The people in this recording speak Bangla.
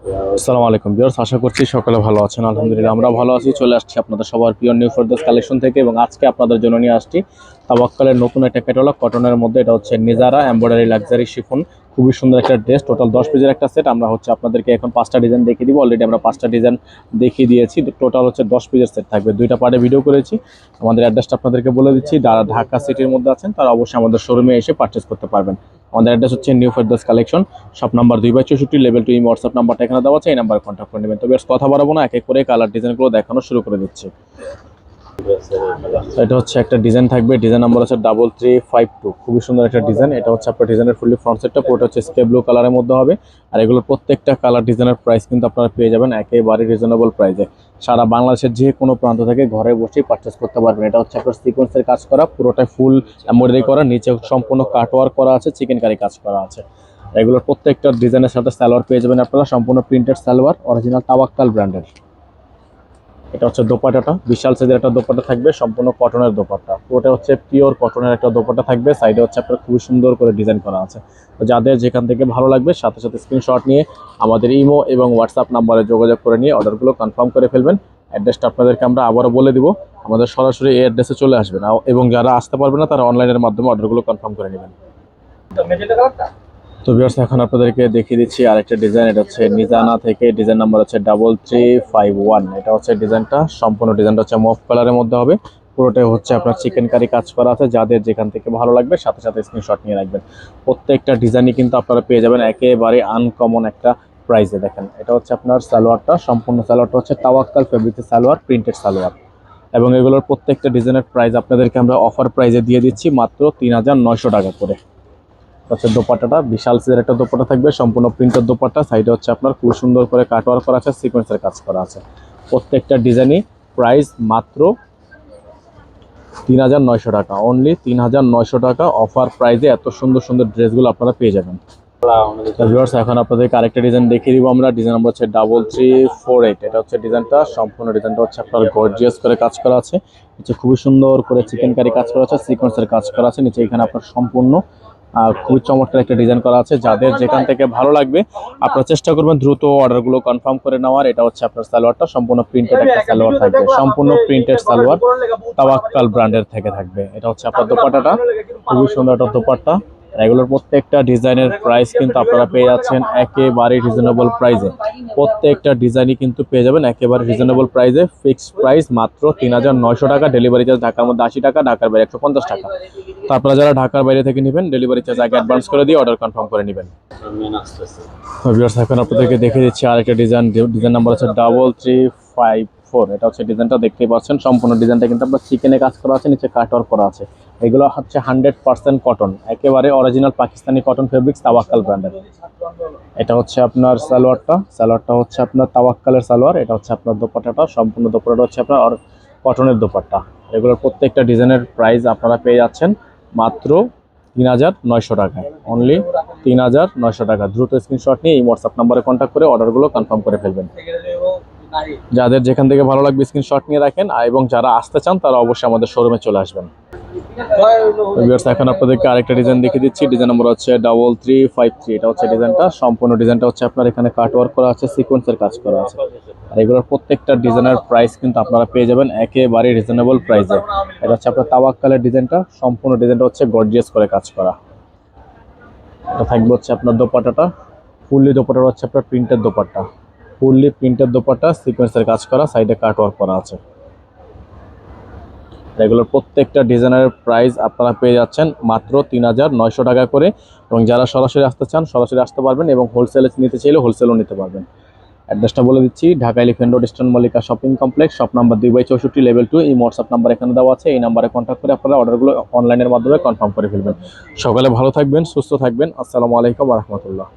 আসসালামু আলাইকুম ভিউয়ার্স, আশা করছি সকলে ভালো আছেন। আলহামদুলিল্লাহ আমরা ভালো আছি। চলে আসছি আপনাদের সবার প্রিয় নিউ ফরদাস কালেকশন থেকে এবং আজকে আপনাদের জন্য নিয়ে আসছি তাওয়াক্কালের নতুন একটা ক্যাটালগ কটনের মধ্যে। এটা হচ্ছে নিজারা এমব্রয়ডারি লাক্সারি শিফন, খুবই সুন্দর একটা ড্রেস। টোটাল 10 পিসের একটা সেট। আমরা হচ্ছে আপনাদেরকে এখন 5টা ডিজাইন দেখিয়ে দিব। অলরেডি আমরা 5টা ডিজাইন দেখিয়ে দিয়েছি। টোটাল হচ্ছে 10 পিসের সেট থাকবে। 2টা পার্টে ভিডিও করেছি। আমাদের অ্যাড্রেসটা আপনাদেরকে বলে দিচ্ছি। যারা ঢাকা সিটির মধ্যে আছেন তারা অবশ্যই আমাদের শোরুমে এসে পারচেস করতে পারবেন। আমাদের অ্যাড্রেস হচ্ছে new Ferdous collection, shop number 2/64, level 2 WhatsApp নাম্বারটা এখানে দেওয়া আছে। এই নাম্বারে কন্ট্যাক্ট করে নেবেন। তবে কথা বাড়াবো না, এক এক করে কালার ডিজাইনগুলো দেখানো শুরু করে দিচ্ছি। এটা হচ্ছে একটা ডিজাইন থাকবে, ডিজাইন নাম্বার হচ্ছে 3352। খুবই সুন্দর একটা ডিজাইন। এটা হচ্ছে আপনার ডিজাইনের ফুললি ফ্রন্ট সেটটা পুরোটা হচ্ছে স্কাই ব্লু কালারের মধ্যে হবে। আর এগুলোর প্রত্যেকটা কালার ডিজাইনের প্রাইস কিন্তু আপনারা পেয়ে যাবেন একেবারে রিজনেবল প্রাইসে। সারা বাংলাদেশের যে কোনো প্রান্ত থেকে ঘরে বসেই পারচেস করতে পারবেন। এটা হচ্ছে আপনার সিকোয়েন্সের কাজ করা, পুরোটাই ফুল এমব্রয়ডারি করা, নিচে সম্পূর্ণ কাটওয়ার্ক করা আছে, চিকেন কারি কাজ করা আছে। এগুলোর প্রত্যেকটা ডিজাইনের সাথে সালোয়ার পেয়ে যাবেন আপনারা, সম্পূর্ণ প্রিন্টেড সালোয়ার, অরিজিনাল তাওয়াক্কাল ব্র্যান্ডের। এটা হচ্ছে দোপাট্টাটা, বিশাল সাইজের একটা দোপাট্টা থাকবে, সম্পূর্ণ কটনের দোপাট্টা। পুরোটা হচ্ছে পিওর কটনের একটা দোপাট্টা থাকবে। সাইডে হচ্ছে আপনার খুবই সুন্দর করে ডিজাইন করা আছে। তো যাদের যেখান থেকে ভালো লাগবে সাথে সাথে স্ক্রিনশট নিয়ে আমাদের ইমো এবং হোয়াটসঅ্যাপ নাম্বারে যোগাযোগ করে নিয়ে অর্ডারগুলো কনফার্ম করে ফেলবেন। অ্যাড্রেসটা আপনাদেরকে আমরা আবারও বলে দিব। আমাদের সরাসরি এই অ্যাড্রেসে চলে আসবেন এবং যারা আসতে পারবে না তারা অনলাইনের মাধ্যমে অর্ডারগুলো কনফার্ম করে নেবেন। তো ভিউয়ার্স, এখন আপনাদেরকে দেখিয়ে দিচ্ছি আরেকটা ডিজাইন। এটা হচ্ছে নিজানা থেকে, ডিজাইন নাম্বার হচ্ছে 3351। এটা হচ্ছে ডিজাইনটা, সম্পূর্ণ ডিজাইনটা হচ্ছে মফ কালারের মধ্যে হবে। পুরোটাই হচ্ছে আপনার চিকেন কারি কাজ করা আছে। যাদের যেখান থেকে ভালো লাগবে সাথে সাথে স্ক্রিনশট নিয়ে রাখবেন। প্রত্যেকটা ডিজাইনই কিন্তু আপনারা পেয়ে যাবেন একেবারে আনকমন একটা প্রাইসে। দেখেন, এটা হচ্ছে আপনার সালোয়ারটা, সম্পূর্ণ সালোয়ারটা হচ্ছে তাওয়াক্কাল ফেব্রিক্সের সালোয়ার, প্রিন্টেড সালোয়ার। এবং এগুলোর প্রত্যেকটা ডিজাইনের প্রাইস আপনাদেরকে আমরা অফার প্রাইসে দিয়ে দিচ্ছি মাত্র 3900 টাকা করে। হচ্ছে দোপাট্টাটা, বিশাল সাইজের একটা দোপাট্টা থাকবে, সম্পূর্ণ প্রিন্টের দোপাট্টা। সাইডে হচ্ছে আপনার খুব সুন্দর করে কাটওয়ার্ক করা আছে, সিকোয়েন্সের কাজ করা আছে। প্রত্যেকটা ডিজাইনই প্রাইস মাত্র 3900 টাকা, অনলি 3900 টাকা অফার প্রাইসে এত সুন্দর সুন্দর ড্রেসগুলো আপনারা পেয়ে যাবেন। ভিউয়ার্স, এখন আপনাদেরকে আরেকটা ডিজাইন দেখিয়ে দিব আমরা। ডিজাইন নাম্বার হচ্ছে 3348। এটা হচ্ছে ডিজাইনটা, সম্পূর্ণ ডিজাইনটা হচ্ছে আপনার গর্জিয়াস করে কাজ করা আছে। নিচে খুবই সুন্দর করে চিকেন কারি কাজ করা আছে, সিকোয়েন্সের কাজ করা আছে। নিচে এখানে আপনার সম্পূর্ণ খুবই চমৎকার একটা ডিজাইন করা আছে। যাদের যেখান থেকে ভালো লাগবে আপনারা চেষ্টা করবেন দ্রুত অর্ডারগুলো কনফার্ম করে নেওয়ার। এটা হচ্ছে আপনার সালোয়ারটা, সম্পূর্ণ প্রিন্টেড একটা সালোয়ার থাকবে, সম্পূর্ণ প্রিন্টেড সালোয়ার, তাওয়াক্কাল ব্র্যান্ডের থেকে থাকবে। এটা হচ্ছে আপনার দোপাট্টাটা, খুবই সুন্দর একটা দোপাট্টা। এগুলোর প্রত্যেকটা ডিজাইনের প্রাইস কিন্তু আপনারা পেয়ে যাচ্ছেন একেবারে রিজনেবল প্রাইসে। প্রত্যেকটা ডিজাইনই কিন্তু পেয়ে যাবেন একেবারে রিজনেবল প্রাইসে। ফিক্সড প্রাইস মাত্র 3900 টাকা। ডেলিভারি চার্জ ঢাকার মধ্যে 80 টাকা, ঢাকার বাইরে 150 টাকা। তো আপনারা যারা ঢাকার বাইরে থেকে নেবেন ডেলিভারি চার্জ আগে অ্যাডভান্স করে দিয়ে অর্ডার কনফার্ম করে নেবেন। ভিউয়ার্স, এখন আপনাদেরকে দেখে দিচ্ছি আরেকটা ডিজাইন। ডিজাইন নাম্বার হচ্ছে 3354। এটা হচ্ছে ডিজাইনটা দেখতেই পাচ্ছেন। সম্পূর্ণ ডিজাইনটা কিন্তু আপনার চিকেনে কাজ করা আছে, নিচে কাটওয়ার্ক করা আছে। এগুলো হচ্ছে 100% কটন, একেবারে অরিজিনাল পাকিস্তানি কটন ফেব্রিক্স, তাওয়াক্কাল ব্র্যান্ডের। এটা হচ্ছে আপনার সালোয়ারটা, সালোয়ারটা হচ্ছে আপনার তাওয়াক্কালের সালোয়ার। এটা হচ্ছে আপনার দোপাট্টাটা, সম্পূর্ণ দোপাট্টাটা হচ্ছে আপনার কটনের দোপাট্টা। এগুলোর প্রত্যেকটা ডিজাইনের প্রাইস আপনারা পেয়ে যাচ্ছেন মাত্র 3900 টাকায়, অনলি 3900 টাকা। দ্রুত স্ক্রিনশট নিয়ে এই হোয়াটসঅ্যাপ নাম্বারে কন্ট্যাক্ট করে অর্ডারগুলো কনফার্ম করে ফেলবেন। যাদের যেখান থেকে ভালো লাগবে স্ক্রিনশট নিয়ে রাখেন, এবং যারা আসতে চান তারা অবশ্যই আমাদের শোরুমে চলে আসবেন। এখন আপনাদেরকে আরেকটা ডিজাইন দেখিয়ে দিচ্ছি। ডিজাইন নম্বর হচ্ছে 3353। এটা হচ্ছে ডিজাইনটা, সম্পূর্ণ ডিজাইনটা হচ্ছে আপনার এখানে কাটওয়ার্ক করা আছে, সিকোয়েন্সের কাজ করা আছে। আর এগুলোর প্রত্যেকটা ডিজাইনের প্রাইস কিন্তু আপনারা পেয়ে যাবেন একেবারে রিজনেবল প্রাইসে। এটা হচ্ছে আপনার তাওয়াক্কালের ডিজাইনটা, সম্পূর্ণ ডিজাইনটা হচ্ছে গর্জিয়াস করে কাজ করা। এটা থাকবে হচ্ছে আপনার দোপাট্টাটা, ফুললি দোপাট্টা হচ্ছে আপনার প্রিন্টের দোপাট্টা, ফুললি প্রিন্টের দোপাট্টা, সিকোয়েন্সের কাজ করা, সাইডে কাটওয়ার্ক করা আছে। এগুলোর প্রত্যেকটা ডিজাইনের প্রাইস আপনারা পেয়ে যাচ্ছেন মাত্র 3900 টাকা করে। এবং যারা সরাসরি আসতে চান সরাসরি আসতে পারবেন, এবং হোলসেলে নিতে চাইলে হোলসেলও নিতে পারবেন। অ্যাড্রেসটা বলে দিচ্ছি, Dhaka elephant road, eastern Mallika shopping complex, shop number 2/64, level 2। এই হোয়াটসঅ্যাপ নাম্বার এখানে দেওয়া আছে। এই নাম্বারে কন্ট্যাক্ট করে আপনারা অর্ডারগুলো অনলাইনের মাধ্যমে কনফার্ম করে ফেলবেন। সকালে ভালো থাকবেন, সুস্থ থাকবেন। আসসালামু আলাইকুম ওয়া রাহমাতুল্লাহ।